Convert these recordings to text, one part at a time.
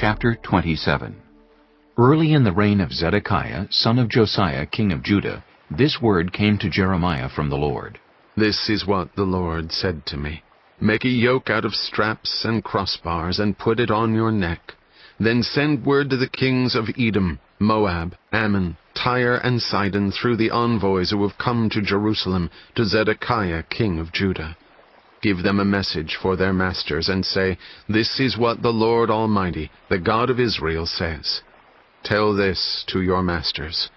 Chapter 27. Early in the reign of Zedekiah, son of Josiah, king of Judah, this word came to Jeremiah from the Lord. This is what the Lord said to me. Make a yoke out of straps and crossbars, and put it on your neck. Then send word to the kings of Edom, Moab, Ammon, Tyre, and Sidon through the envoys who have come to Jerusalem, to Zedekiah, king of Judah. Give them a message for their masters, and say, This is what the Lord Almighty, the God of Israel, says. Tell this to your masters.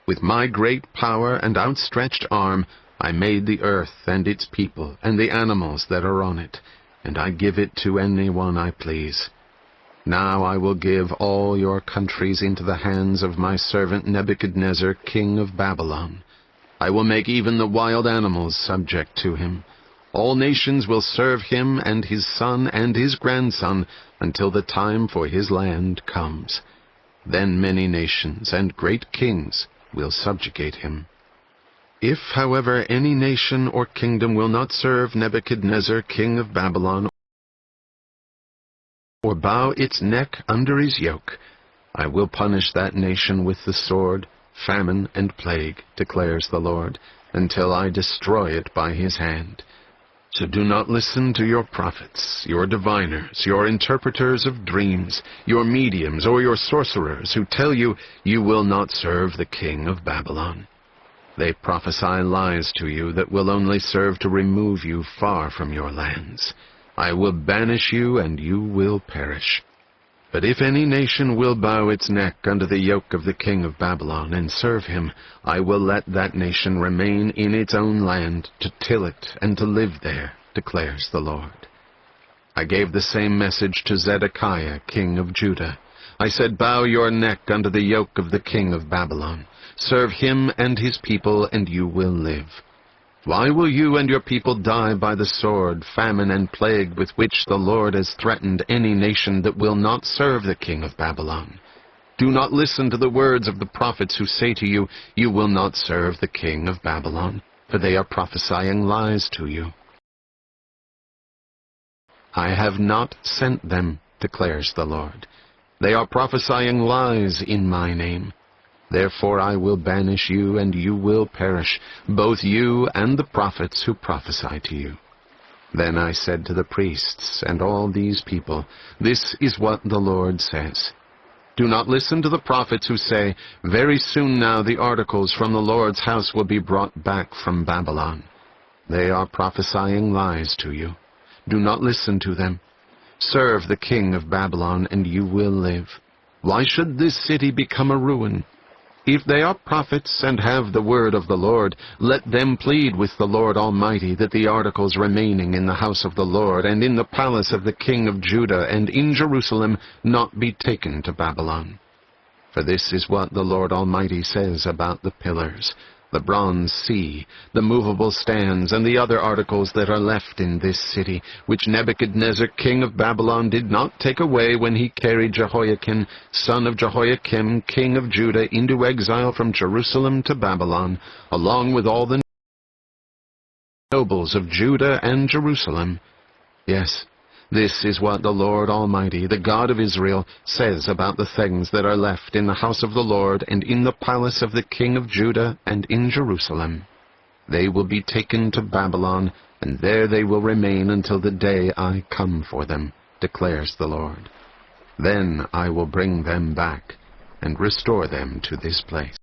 With my great power and outstretched arm, I made the earth and its people, and the animals that are on it, and I give it to anyone I please. Now I will give all your countries into the hands of my servant Nebuchadnezzar, king of Babylon. I will make even the wild animals subject to him. All nations will serve him and his son and his grandson until the time for his land comes. Then many nations and great kings will subjugate him. If, however, any nation or kingdom will not serve Nebuchadnezzar, king of Babylon, or bow its neck under his yoke, I will punish that nation with the sword, famine, and plague, declares the Lord, until I destroy it by his hand. So do not listen to your prophets, your diviners, your interpreters of dreams, your mediums, or your sorcerers, who tell you, you will not serve the king of Babylon. They prophesy lies to you that will only serve to remove you far from your lands. I will banish you, and you will perish. But if any nation will bow its neck under the yoke of the king of Babylon and serve him, I will let that nation remain in its own land, to till it and to live there, declares the Lord. I gave the same message to Zedekiah, king of Judah. I said, Bow your neck under the yoke of the king of Babylon. Serve him and his people, and you will live. Why will you and your people die by the sword, famine, and plague with which the Lord has threatened any nation that will not serve the king of Babylon? Do not listen to the words of the prophets who say to you, You will not serve the king of Babylon, for they are prophesying lies to you. I have not sent them, declares the Lord. They are prophesying lies in my name. Therefore I will banish you, and you will perish, both you and the prophets who prophesy to you. Then I said to the priests and all these people, This is what the Lord says. Do not listen to the prophets who say, Very soon now the articles from the Lord's house will be brought back from Babylon. They are prophesying lies to you. Do not listen to them. Serve the king of Babylon, and you will live. Why should this city become a ruin? If they are prophets and have the word of the Lord, let them plead with the Lord Almighty that the articles remaining in the house of the Lord and in the palace of the king of Judah and in Jerusalem not be taken to Babylon. For this is what the Lord Almighty says about the pillars, the bronze sea, the movable stands, and the other articles that are left in this city, which Nebuchadnezzar, king of Babylon, did not take away when he carried Jehoiakim, son of Jehoiakim, king of Judah, into exile from Jerusalem to Babylon, along with all the nobles of Judah and Jerusalem. Yes, this is what the Lord Almighty, the God of Israel, says about the things that are left in the house of the Lord and in the palace of the king of Judah and in Jerusalem. They will be taken to Babylon, and there they will remain until the day I come for them, declares the Lord. Then I will bring them back and restore them to this place.